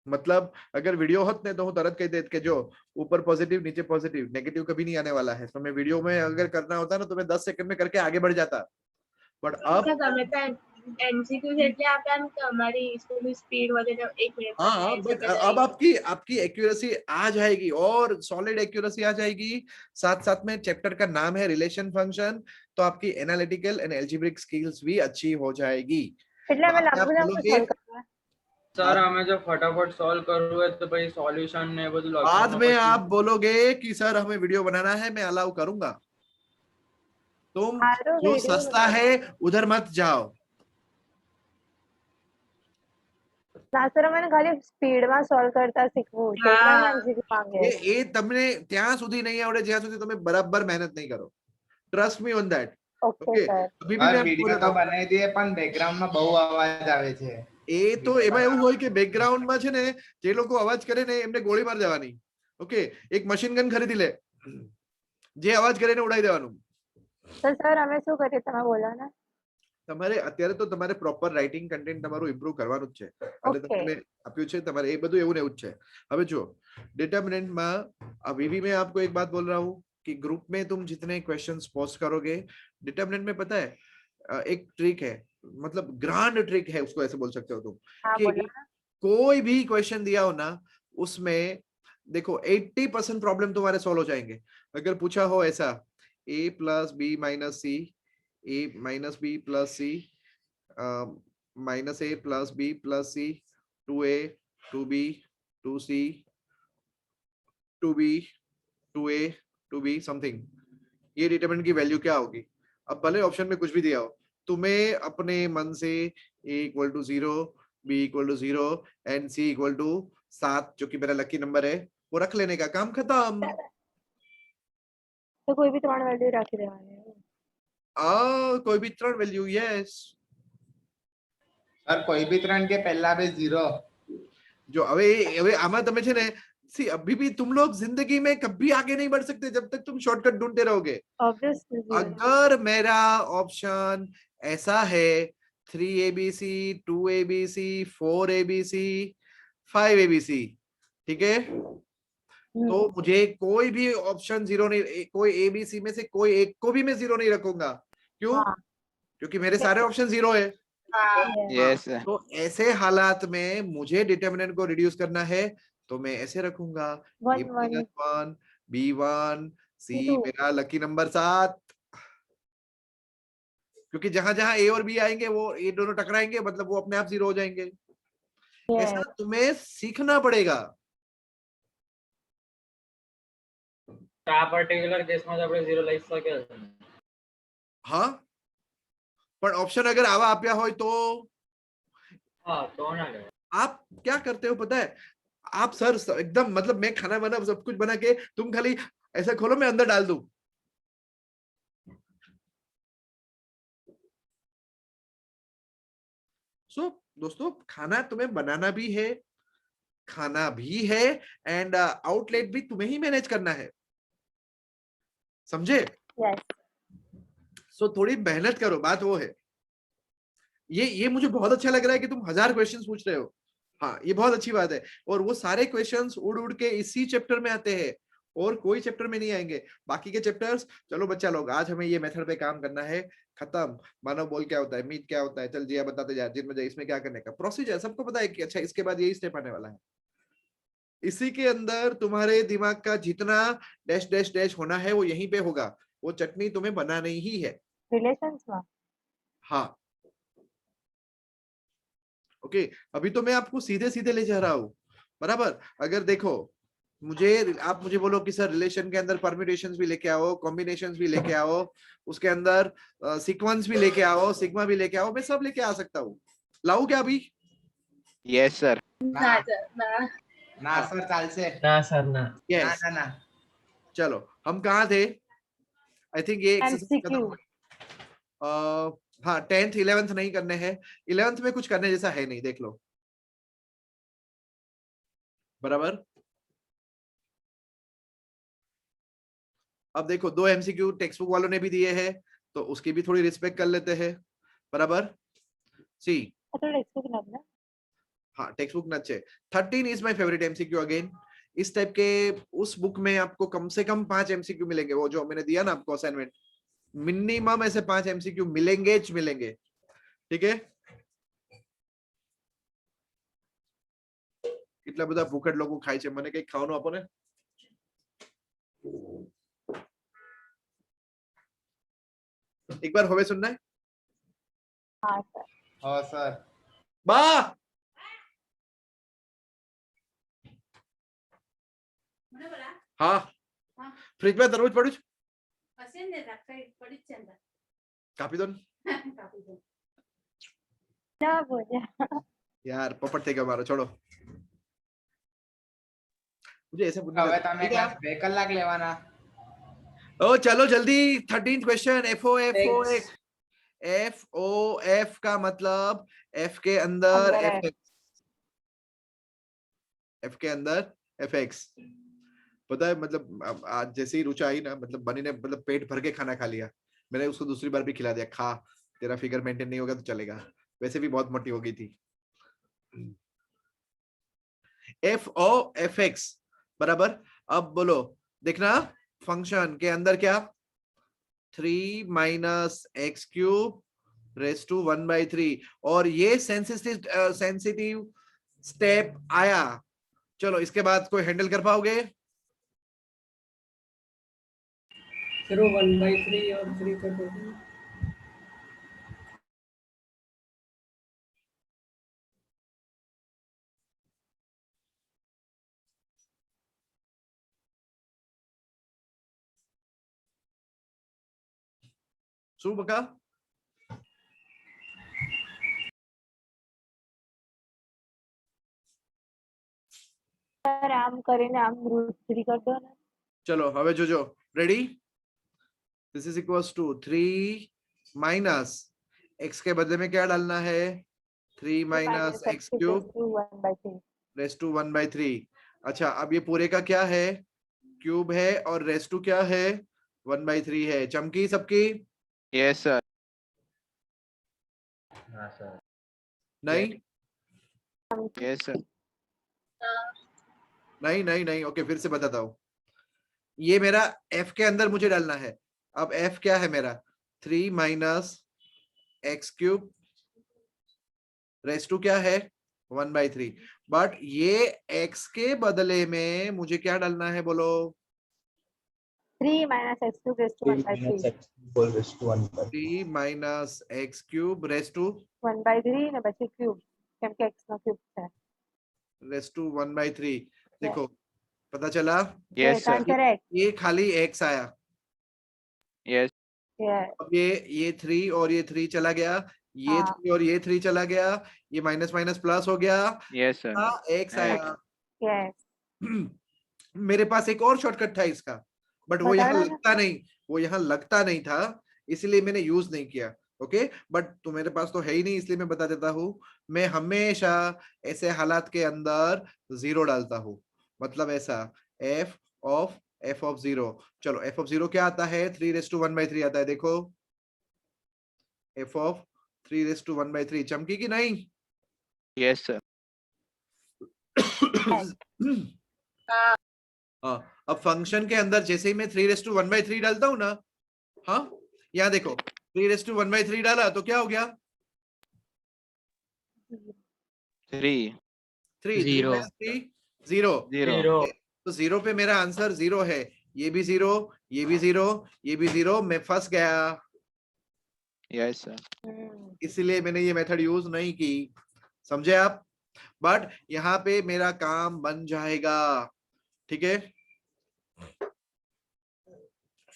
Speaker 1: मतलब अगर वीडियो होत ने तो હું તરત કહી દેત કે જો ऊपर पॉजिटिव नीचे पॉजिटिव, नेगेटिव कभी नहीं आने वाला है। तो मैं वीडियो में अगर करना होता ना तो मैं 10 सेकंड में करके आगे बढ़ जाता, बट अब
Speaker 9: તમે તો એમસીક્યુ એટલે આપ્યા ને કે અમારી સ્કૂલની સ્પીડ વધે તો 1 મિનિટ
Speaker 1: हाँ, बट अब आपकी एक्यूरेसी आ जाएगी, और सॉलिड एक्यूरेसी आ जाएगी। साथ साथ में चैप्टर का नाम है रिलेशन फंक्शन, तो आपकी एनालिटिकल एंड एल्जेब्रिक स्किल्स भी अच्छी हो जाएगी।
Speaker 3: એટલે અમે
Speaker 1: आप
Speaker 3: લાંબુ લાંબુ
Speaker 1: बोलोगे,
Speaker 3: સોલ્વ કરવા।
Speaker 4: સર અમે જો ફટાફટ સોલ્વ કરવું હોય તો પછી સોલ્યુશન ને બધું
Speaker 1: बाद
Speaker 4: લખવાનું
Speaker 1: में
Speaker 4: પછી
Speaker 1: आप बोलोगे कि सर हमें वीडियो बनाना है, मैं अलाउ करूंगा। तुम
Speaker 3: સારું
Speaker 1: जो
Speaker 3: video
Speaker 1: सस्ता है उधर मत जाओ।
Speaker 3: ના સર મને ખાલી સ્પીડમાં સોલ્વ કરતા શીખવું છે, એટલે મેં એમસીક્યુ માંગે।
Speaker 1: એ તમને ત્યાં સુધી નહીં આવડે જ્યાં સુધી તમે બરાબર મહેનત નહીં કરો, trust me on that.
Speaker 3: Okay
Speaker 1: okay,
Speaker 3: sir
Speaker 1: अभी भी मैं आपको
Speaker 7: वीडियो
Speaker 1: बोल
Speaker 7: तो
Speaker 1: रहा हूं,
Speaker 7: बनाई दिए पर बैकग्राउंड में बहु आवाज आवे छे।
Speaker 1: એ તો એમાં એવું હોય કે બેકગ્રાઉન્ડમાં છે ને જે લોકો અવાજ કરે ને એમને ગોળી માર દેવાની। ઓકે, એક મશીન ગન ખરીદી લે, જે અવાજ કરે એને ઉડાવી દેવાનું।
Speaker 3: તો સર અમે શું કરીએ તમે બોલો ને।
Speaker 1: તમારે અત્યારે તો તમારે પ્રોપર રાઇટિંગ કન્ટેન્ટ તમારું ઇમ્પ્રુવ કરવાનું જ છે, અને
Speaker 3: Okay.
Speaker 1: તમને આપ્યું છે તમારે એ બધું એવું ને એવું જ છે। હવે જો डिटर्मिनेंट में अभी मैं आपको एक बात बोल रहा हूँ कि ग्रुप में तुम जितने क्वेश्चंस पोस्ट करोगे, डिटर्मिनेंट में पता है एक ट्रिक है, मतलब ग्रांड ट्रिक है, उसको ऐसे बोल सकते हो तुम
Speaker 3: હા
Speaker 1: कि
Speaker 3: બોલો।
Speaker 1: कोई भी क्वेश्चन दिया हो ना, उसमें देखो 80% प्रॉब्लम तुम्हारे सॉल्व हो जाएंगे। अगर पूछा हो ऐसा a plus B minus C, a minus B plus C, minus A plus B plus C, 2a 2b 2c 2b 2a 2b something, ये डिटरमिनेंट की वैल्यू क्या होगी। अब भले ऑप्शन में कुछ भी दिया हो, तुम्हें अपने मन से a equal to 0, b equal to 0 and c equal to 7, जो कि मेरा लकी नंबर है, वो रख लेने का, काम खत्म।
Speaker 3: તો કોઈ બી 3 વેલ્યુ રાખી દેવાની.
Speaker 1: કોઈ બી 3 વેલ્યુ, યસ.
Speaker 7: સર કોઈ भी 3 के पहला भी 0.
Speaker 1: जो હવે આમાં તમે છે ને, सी अभी भी तुम लोग जिंदगी में कभी आगे नहीं बढ़ सकते जब तक तुम शॉर्टकट ढूंढते रहोगे.
Speaker 3: ઓબ્વિયસલી
Speaker 1: अगर मेरा ऑप्शन ऐसा है 3 ABC 2 ABC 4 ABC 5 ABC, ठीक है, तो मुझे कोई भी ऑप्शन जीरो नहीं, कोई ABC में से कोई एक को भी मैं जीरो नहीं रखूंगा. क्यों?
Speaker 3: हाँ.
Speaker 1: क्योंकि मेरे सारे ऑप्शन जीरो है.
Speaker 9: हाँ
Speaker 2: Yes.
Speaker 1: तो ऐसे हालात में मुझे डिटर्मिनेंट को रिड्यूस करना है, तो मैं ऐसे रखूंगा A
Speaker 3: 1 1
Speaker 1: -1 B1 C,
Speaker 3: Two.
Speaker 1: मेरा लकी नंबर 7. क्योंकि जहां जहां A और B आएंगे वो ये दोनों टकराएंगे, मतलब वो अपने आप जीरो हो जाएंगे. ऐसा तुम्हें सीखना पड़ेगा.
Speaker 4: આ પર્ટિક્યુલર કેસમાં આપણે 0 લઈ શકીએ.
Speaker 1: હા, પણ ઓપ્શન अगर आवा આપ્યા હોય तो
Speaker 4: હા તો ના લે.
Speaker 1: आप क्या करते हो पता है? आप सर एकदम, मतलब मैं खाना वाना सब कुछ बना के तुम खाली ऐसा खोलो, मैं अंदर डाल दूं. सो दोस्तों, खाना तुम्हें बनाना भी है, खाना भी है, एंड आउटलेट भी तुम्हें ही मैनेज करना है. समझे?
Speaker 3: यस.
Speaker 1: सो थोड़ी मेहनत करो, बात वो है. ये मुझे बहुत अच्छा लग रहा है कि तुम 1000 क्वेश्चंस पूछ रहे हो. हाँ, ये बहुत अच्छी बात है. और वो सारे क्वेश्चंस उड़ उड़ के इसी चैप्टर में आते हैं, और कोई चैप्टर में नहीं आएंगे. बाकी के चैप्टर्स, चलो बच्चा लोग, आज हमें ये मेथड पे काम करना है, खत्म. मानव बोल क्या होता है, मीट क्या होता है, चल जिया बताते जा, जिनमें इसमें क्या करने का प्रोसीजर सबको पता है कि अच्छा इसके बाद यही स्टेप आने वाला है. इसी के अंदर तुम्हारे दिमाग का जितना डैश डैश डैश होना है वो यहीं पे होगा. वो चटनी तुम्हें बनानी ही है.
Speaker 3: रिलेशंस में.
Speaker 1: हाँ, ओके. अभी तो मैं आपको सीधे सीधे ले जा रहा हूं, बराबर. अगर देखो, आप मुझे बोलो कि सर रिलेशन के अंदर परम्यूटेशंस भी लेके आओ, कॉम्बिनेशंस भी लेके आओ, उसके अंदर सीक्वेंस भी लेके आओ, सिग्मा भी लेके आओ, मैं सब लेके आ सकता हूँ. लाऊं क्या अभी?
Speaker 2: Yes, sir.
Speaker 9: ના ના
Speaker 7: ના સર ચાલશે.
Speaker 6: ના સર ના.
Speaker 7: ના
Speaker 1: यस.
Speaker 7: ના ના.
Speaker 1: चलो, हम कहाँ थे? आई थिंक ये एक्सरसाइज खत्म
Speaker 3: MCQ.
Speaker 1: हो गई. हाँ, 10th 11th नहीं करने हैं. 11th में कुछ करने जैसा है नहीं, देख लो. बराबर. अब देखो, 2 MCQ टेक्स्ट बुक वालों ने भी दिए हैं, तो उसकी भी थोड़ी रिस्पेक्ट कर लेते हैं. बराबर. सी,
Speaker 3: तो टेक्स्ट बुक ना.
Speaker 1: हाँ, टेक्स्ट बुक नचे. 13 is my favourite MCQ again. इस टाइप के उस बुक में आपको कम से कम 5 MCQ मिलेंगे. वो जो मैंने दिया ना आपको असाइनमेंट, मिनिमम ऐसे 5 MCQ मिलेंगे ज मिलेंगे. ठीक है? કેટલા બધા ભૂખડ લોકો ખાય છે, મને કઈ ખાવાનું આપો ને. એક બાર હવે સુનના है?
Speaker 3: हाँ सर.
Speaker 7: હા સર.
Speaker 1: બા हाँ, फ्रिज में तरबूज पड़ू कापी दो ने.
Speaker 3: क्या बोले.
Speaker 1: यार पोपट थे क्या मारो, छोड़ो. मुझे ऐसे पूछना
Speaker 7: હવે
Speaker 1: था.
Speaker 7: તમે
Speaker 1: ठीक है?
Speaker 7: ક્લાસ 2 કલાક લેવાના.
Speaker 1: ओ चलो जल्दी. 13th question. FOF का मतलब F के अंदर
Speaker 3: अंदर
Speaker 1: FX. F के अंदर FX. पता है, मतलब आज जैसे ही रुचा आई ना, मतलब बनी ने मतलब पेट भर के खाना खा लिया. मैंने उसको दूसरी बार भी खिला दिया, खा, तेरा फिगर मेंटेन नहीं होगा तो चलेगा. वैसे भी बहुत मोटी हो गई थी. FOFX बराबर. अब बोलो, देखना फंक्शन के अंदर क्या, 3 - x³ रेज़ टू 1/3. और ये सेंसिटिव स्टेप आया. चलो, इसके बाद कोई हैंडल कर पाओगे?
Speaker 8: फिर वो 1/3 और 3 कर दोगे.
Speaker 1: શું બકા?
Speaker 3: सर आम કરીને આમ રૂટ 3 कर दो ना.
Speaker 1: चलो હવે જોજો. Ready? This is equals to 3 minus x के बदले में क्या डालना है 3 minus X cube raise to 1/3। अच्छा अब ये पूरे का क्या है क्यूब है और रेस टू क्या है 1/3 है। चमकी सबकी
Speaker 2: Yes, sir.
Speaker 1: नहीं
Speaker 2: Yes, sir.
Speaker 1: नहीं ओके फिर से बताता हूँ। ये मेरा f के अंदर मुझे डालना है। अब f क्या है मेरा 3 minus X cube raise to क्या है 1/3। बट ये x के बदले में मुझे क्या डालना है बोलो
Speaker 3: 3 minus x cube raised to 1/3
Speaker 1: 3 minus X cube raise to
Speaker 3: 1/3 ને પછી ક્યુબ કેમ કે x નો ક્યુબ છે
Speaker 1: रेस टू 1/3। देखो पता चला
Speaker 2: Yes, sir.
Speaker 3: करेक्ट
Speaker 1: ये खाली x आया।
Speaker 2: Yes.
Speaker 1: अब ये 3 और ये 3 चला गया ये
Speaker 3: हाँ।
Speaker 1: 3 और ये 3 चला गया ये माइनस माइनस प्लस हो गया
Speaker 2: Yes, sir.
Speaker 1: x आया।
Speaker 3: यस
Speaker 1: मेरे पास एक और शॉर्टकट था इसका बट वो यहाँ
Speaker 3: बताना ना।
Speaker 1: लगता नहीं वो यहाँ लगता नहीं था इसलिए मैंने यूज नहीं किया। ओके बट तो मेरे पास तो है ही नहीं इसलिए मैं बता देता हूँ। मैं हमेशा ऐसे हालात के अंदर 0 डालता हूँ मतलब ऐसा f ऑफ 0। चलो f ऑफ 0 क्या आता है 3/1/3 आता है। देखो f ऑफ 3/1/3 चमकी की नहीं
Speaker 2: Yes, sir.
Speaker 1: हाँ अब फंक्शन के अंदर जैसे ही मैं 3/1/3 डालता हूँ ना हाँ यहाँ देखो 3/1/3 डाला तो क्या हो गया
Speaker 2: 3.
Speaker 5: 0
Speaker 1: 0 तो 0 पे मेरा आंसर 0 है। ये भी 0 ये भी 0 ये भी 0 मैं फंस गया
Speaker 2: Yes, sir.
Speaker 1: इसलिए मैंने ये मेथड यूज नहीं की समझे आप। बट यहाँ पे मेरा काम बन जाएगा ठीक है।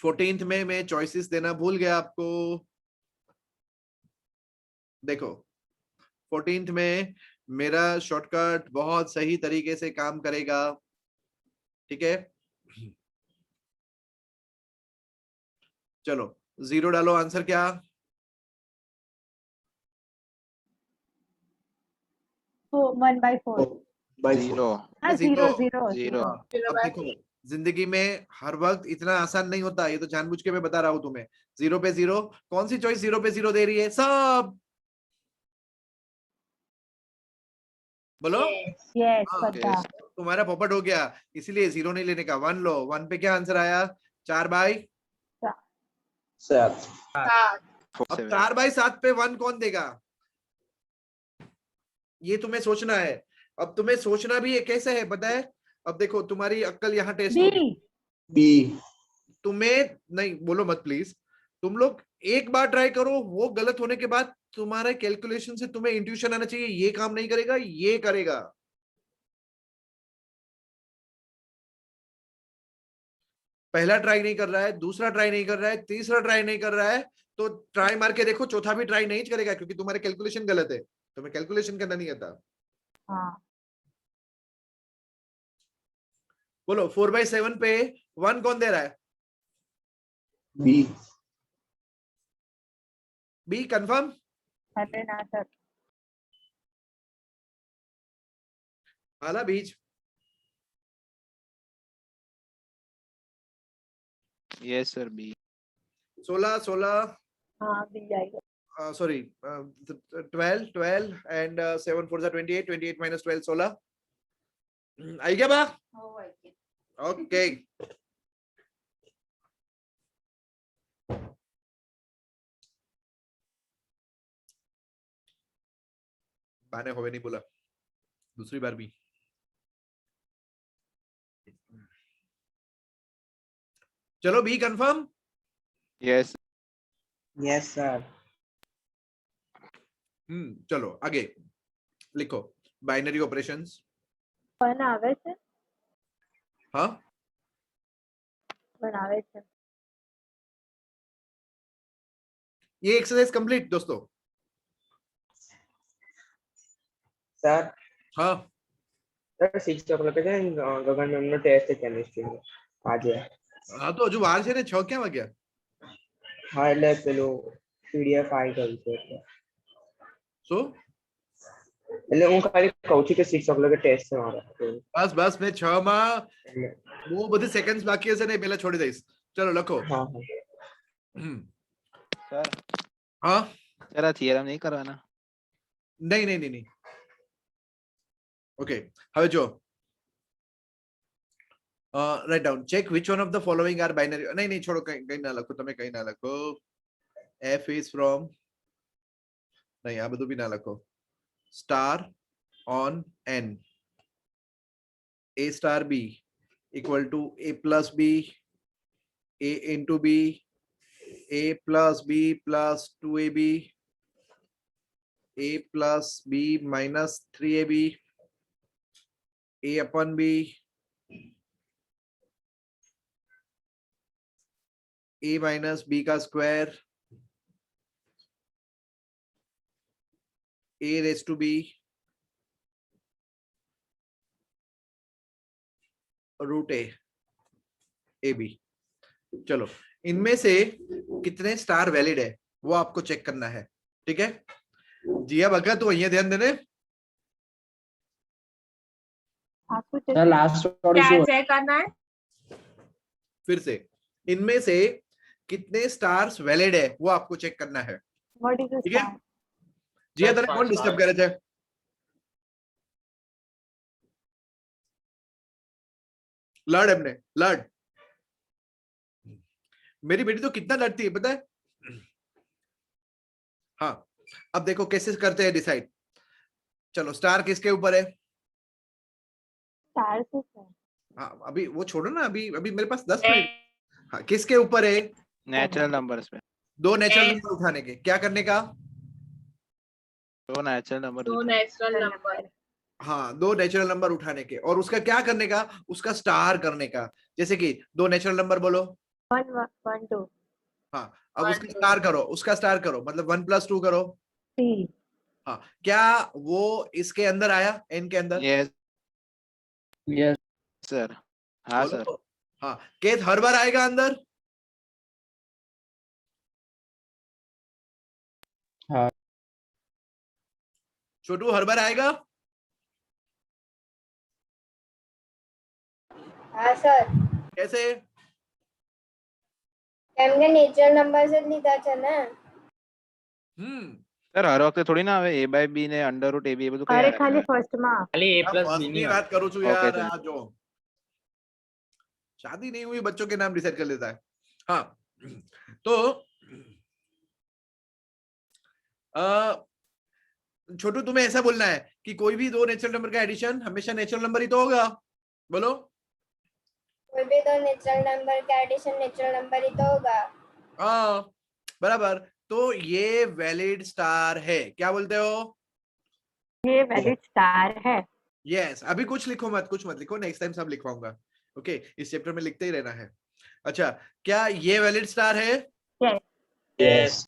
Speaker 1: 14th में मैं चॉइसेस देना भूल गया आपको। देखो 14th में मेरा शॉर्टकट बहुत सही तरीके से काम करेगा ठीक है। चलो 0 डालो आंसर क्या
Speaker 3: 1/4
Speaker 2: 0.
Speaker 3: हाँ 0 0
Speaker 2: 0.
Speaker 1: अब देखो जिंदगी में हर वक्त इतना आसान नहीं होता ये तो जानबूझ के मैं बता रहा हूं तुम्हें। 0 पे 0 कौन सी चॉइस 0 पे 0 दे रही है सब बोलो
Speaker 3: यस
Speaker 1: हाँ,
Speaker 3: पता
Speaker 1: तुम्हारा पोपट हो गया इसीलिए 0 नहीं लेने का 1 लो। 1 पे क्या आंसर आया 4/7। अब 4/7 पे 1 कौन देगा ये तुम्हें सोचना है। अब तुम्हें सोचना भी कैसे है पता है। अब देखो तुम्हारी अक्ल यहाँ टेस्ट होगी तुम्हें नहीं बोलो मत प्लीज। तुम लोग एक बार ट्राई करो वो गलत होने के बाद तुम्हारे कैलकुलेशन से तुम्हें इंट्यूशन आना चाहिए ये काम नहीं करेगा ये करेगा। पहला ट्राई नहीं कर रहा है दूसरा ट्राई नहीं कर रहा है तीसरा ट्राई नहीं कर रहा है तो ट्राई मार के देखो चौथा भी ट्राई नहीं करेगा क्योंकि तुम्हारे कैलकुलेशन गलत है तुम्हें कैलकुलेशन करना नहीं आता।
Speaker 3: हाँ
Speaker 1: बोलो 4/7 पे 1 कौन दे रहा है बी कंफर्म
Speaker 3: अरे ना सर
Speaker 1: आला बीज
Speaker 2: Yes, sir. B.
Speaker 1: 16
Speaker 3: हाँ भी जाएगा
Speaker 1: sorry 12 and 7 4 28 minus 12 16 आई क्या बा ओके बाने होवे नहीं बोला दूसरी बार भी। चलो be confirm
Speaker 2: Yes.
Speaker 6: Yes sir
Speaker 1: चलो आगे लिखो बाइनरी ऑपरेशंस।
Speaker 3: બનાવે છે
Speaker 1: हाँ
Speaker 3: બનાવે છે
Speaker 1: ये एक्सरसाइज कंप्लीट दोस्तों।
Speaker 6: સર
Speaker 1: हाँ
Speaker 6: સર 6 o'clock છે ગગન મેમ નો ટેસ્ટ છે કેમિસ્ટ્રી નો આજે
Speaker 1: हाँ तो हजू વાર છે ને 6 क्या वाग्या
Speaker 6: હા એટલે પેલું PDF આવી ગયું છે એટલે
Speaker 1: सो
Speaker 6: એટલે હું ખાલી કહું છું કે 6 o'clock ટેસ્ટ છે મારો
Speaker 1: बस बस मैं 6 માં
Speaker 6: એટલે
Speaker 1: બહુ બધી સેકન્ડ્સ બાકી હશે ને એ પહેલા છોડી દઈશ. ચલો લખો.
Speaker 6: હા હા
Speaker 2: सर
Speaker 1: હા
Speaker 2: जरा थियरम नहीं करवाना.
Speaker 1: નહીં નહીં નહીં નહીં. ઓકે હવે જો write down check which one of the following are binary. નહીં નહીં છોડો, કઈ કઈ ના લખો, તમે કઈ ના લખો. f is from, નહીં આ બધું બી ના લખો. Star on n, a star b equal to a plus b, a into b, a plus b plus 2ab, a plus b minus 3ab, a upon b, a minus b का square, a raised to b, root A B. चलो इनमें से कितने star valid है वो आपको check करना है. ठीक है जिया बका तो वही ध्यान देने.
Speaker 3: आपको
Speaker 8: सर लास्ट
Speaker 9: क्या चेक करना है?
Speaker 1: फिर से इनमें से कितने स्टार्स वैलिड है वो आपको चेक करना है.
Speaker 3: व्हाट इज
Speaker 1: ठीक है जिया तेरे कौन डिस्टर्ब करे थे. लड़ हमने लड़. मेरी बेटी तो कितना लड़ती है पता है. हाँ अब देखो कैसे करते हैं डिसाइड. चलो स्टार किसके ऊपर है.
Speaker 3: स्टार से सर
Speaker 1: हाँ अभी वो छोड़ो ना, अभी अभी मेरे पास 10 मिनट. हाँ किसके ऊपर है.
Speaker 2: नेचुरल नंबर्स पे.
Speaker 1: दो नेचुरल नंबर उठाने के. क्या करने का.
Speaker 2: दो नेचुरल नंबर.
Speaker 9: दो नेचुरल नंबर.
Speaker 1: हाँ दो नेचुरल नंबर उठाने के और उसका क्या करने का, उसका स्टार करने का. जैसे कि दो नेचुरल नंबर बोलो.
Speaker 3: 1 1 2
Speaker 1: हाँ अब उसका स्टार करो, उसका स्टार करो मतलब 1 + 2 करो.
Speaker 3: 3
Speaker 1: हाँ क्या वो इसके अंदर आया, n के अंदर.
Speaker 2: Yes
Speaker 8: yes
Speaker 2: sir. हाँ
Speaker 1: बोलो.
Speaker 2: सर.
Speaker 1: हाँ केत हर बार आएगा अंदर.
Speaker 8: हाँ.
Speaker 1: छोटू हर बार आएगा.
Speaker 10: हाँ सर
Speaker 1: कैसे.
Speaker 10: કેમ કે નેચરલ નંબર્સ જ લીધા છે ને.
Speaker 2: સર હર વખતે થોડી ના આવે a/b ને √ ab એ બધું કઈ
Speaker 3: अरे
Speaker 2: આવે?
Speaker 3: खाली फर्स्ट में
Speaker 4: खाली a
Speaker 1: मैं
Speaker 4: plus
Speaker 1: first
Speaker 4: b
Speaker 1: की
Speaker 4: नहीं
Speaker 1: बात करूँ छू
Speaker 2: Okay,
Speaker 1: यार.
Speaker 2: then.
Speaker 1: आज जो शादी नहीं हुई बच्चों के नाम डिसाइड कर लेता है. हाँ तो छोटू तुम्हें ऐसा बोलना है कि कोई भी दो नेचुरल नंबर का एडिशन हमेशा नेचुरल नंबर ही तो होगा. बोलो.
Speaker 10: કોઈ બી તો નેચરલ નંબર का एडिशन नेचुरल नंबर ही तो होगा.
Speaker 1: हाँ बराबर. तो ये वैलिड स्टार है. क्या बोलते हो.
Speaker 3: ये वैलिड स्टार है.
Speaker 1: यस अभी कुछ लिखो मत, कुछ मत लिखो, नेक्स्ट टाइम सब लिखवाऊंगा. ओके इस चैप्टर में लिखते ही रहना है. अच्छा क्या ये वैलिड स्टार है.
Speaker 4: yes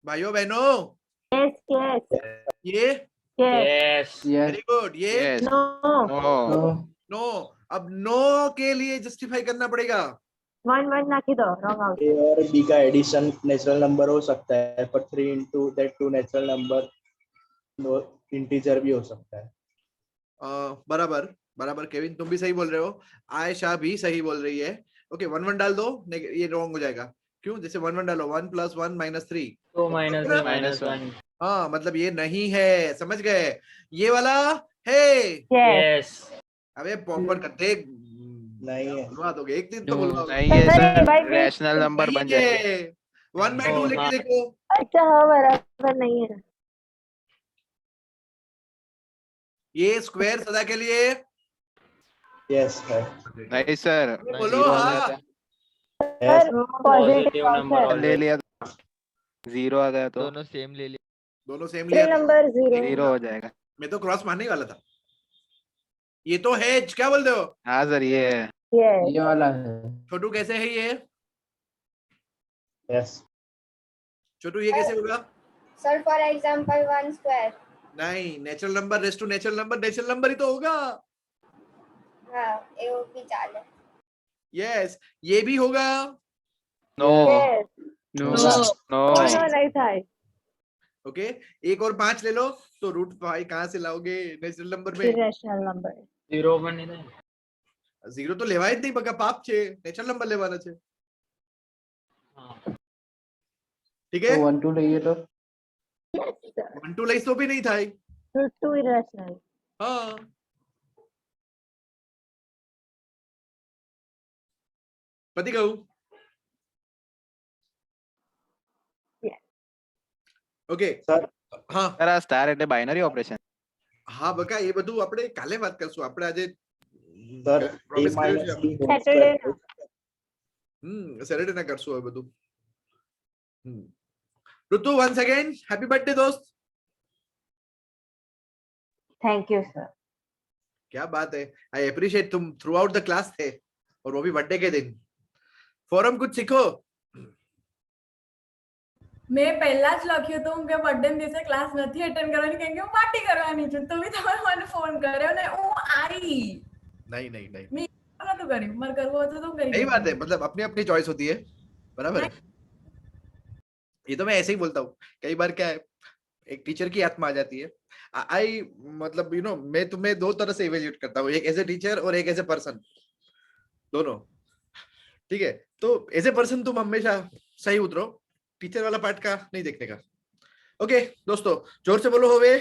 Speaker 1: भाइयों बहनों.
Speaker 3: यस यस
Speaker 1: ये
Speaker 3: यस
Speaker 4: yes
Speaker 1: वेरी गुड. ये
Speaker 2: Yes.
Speaker 3: No
Speaker 2: No.
Speaker 1: नो. अब नो के लिए जस्टिफाई करना पड़ेगा.
Speaker 3: 1 1 नाखी दो रॉन्ग आउट.
Speaker 6: ए और बी का एडिशन नेचुरल नंबर हो सकता है पर 3 into that 2 natural number integer भी हो सकता है.
Speaker 1: बराबर बराबर. केविन तुम भी सही बोल रहे हो. आयशा भी सही बोल रही है. ओके 1 1 डाल दो. ये रॉन्ग हो जाएगा. क्यों. जैसे 1 1 डालो 1 + 1 - 3.
Speaker 4: तो minus
Speaker 1: तो
Speaker 2: minus
Speaker 4: 1
Speaker 1: हाँ मतलब ये नहीं है. समझ गए. ये वाला है.
Speaker 3: यस
Speaker 4: yes
Speaker 1: अबे पॉपकॉर्न कर दे.
Speaker 6: नहीं है.
Speaker 1: बुलवा दोगे एक दिन तो बुलवा दोगे.
Speaker 2: नहीं है
Speaker 3: अरे
Speaker 2: सर.
Speaker 3: भाई, भाई.
Speaker 2: रैशनल नंबर बन
Speaker 1: नहीं
Speaker 2: जाएगा.
Speaker 1: है. 1/2
Speaker 4: हाँ.
Speaker 1: लेके देखो.
Speaker 3: अच्छा हाँ बराबर नहीं है.
Speaker 1: ये स्क्वायर सदा के लिए.
Speaker 6: यस है.
Speaker 2: नहीं सर.
Speaker 1: बोलो
Speaker 2: Zero आ
Speaker 1: हाँ.
Speaker 2: जाता है.
Speaker 3: Sir
Speaker 4: positive
Speaker 3: positive
Speaker 4: number
Speaker 3: answer.
Speaker 2: ले लिया तो 0 आ गया तो
Speaker 5: दोनों सेम ले लिए.
Speaker 1: दोनों सेम लिया.
Speaker 3: नंबर 0
Speaker 2: 0 हो जाएगा.
Speaker 1: मैं तो क्रॉस मारने ही वाला था. ये तो है. क्या बोलते हो.
Speaker 2: हाँ सर ये है.
Speaker 3: यस
Speaker 8: ये वाला है.
Speaker 1: छोटू कैसे है ये.
Speaker 6: यस.
Speaker 1: छोटू ये कैसे होगा.
Speaker 10: Sir for example 1 square.
Speaker 1: नहीं natural number raised to natural number ही तो होगा.
Speaker 10: हाँ એવું બી ચાલે.
Speaker 1: यस ये भी होगा.
Speaker 2: No
Speaker 3: Yes.
Speaker 5: No
Speaker 2: no
Speaker 3: no नहीं થાય.
Speaker 1: ओके, 1 और 5 ले लो तो रूट 5 कहाँ से लाओगे नेचुरल नंबर में?
Speaker 3: Irrational number.
Speaker 4: 0 પણ નહીં થાય.
Speaker 1: 0 તો લેવાય જ નહીં બકા, પાપ છે, નેચરલ નંબર લેવાના છે.
Speaker 4: હા.
Speaker 1: ठीक
Speaker 6: तो
Speaker 1: है,
Speaker 6: 1 2 લઈએ તો
Speaker 3: Yes, sir.
Speaker 1: 1 2 લઈશ તો બી નહીં થાય.
Speaker 3: Root 2 irrational.
Speaker 1: हाँ, પતી ગયું.
Speaker 3: Yes.
Speaker 1: ઓકે,
Speaker 6: સર
Speaker 1: હા
Speaker 2: સર આ સ્ટાર એટલે બાઇનરી ઓપરેશન.
Speaker 1: હા બકા, એ બધું આપણે કાલે વાત કરશું. આપણે આજે
Speaker 6: સર a
Speaker 1: promise કર્યું છે
Speaker 6: minus b
Speaker 1: આપણે.
Speaker 6: whole
Speaker 3: Saturday
Speaker 6: square.
Speaker 1: સેટરડે ના કરશું હવે બધું. ઋતુ, once again happy birthday दोस्त.
Speaker 3: Thank you, sir.
Speaker 1: क्या बात है, आई अप्रिशिएट, तुम थ्रू आउट द क्लास थे और वो भी बर्थडे के दिन. फोरम कुछ सीखो.
Speaker 11: મેં પહેલા જ લખ્યું હતું કે બર્થડે દિવસે ક્લાસ નથી અટેન્ડ કરવાની કેમ કે હું પાર્ટી કરવાની છું તો બી તમે મને ફોન કર્યો ને હું આવી
Speaker 1: नहीं नहीं नहीं,
Speaker 11: મેં નતું કર્યું મારે કરવું હતું તો કરી
Speaker 1: यही बात है, मतलब अपनी अपनी चॉइस होती है, बराबर है. ये तो मैं ऐसे ही बोलता हूँ. कई बार क्या है, एक टीचर की आत्मा आ जाती है. आई मतलब यू नो, मैं तुम्हें दो तरह से इवेल्यूएट करता हूँ, एक एज ए टीचर और एक एज ए पर्सन, दोनों. ठीक है, तो एज ए पर्सन तुम हमेशा सही उतरो, टीचर वाला पार्ट का नहीं देखने का. ओके दोस्तों, जोर से बोलो होवे.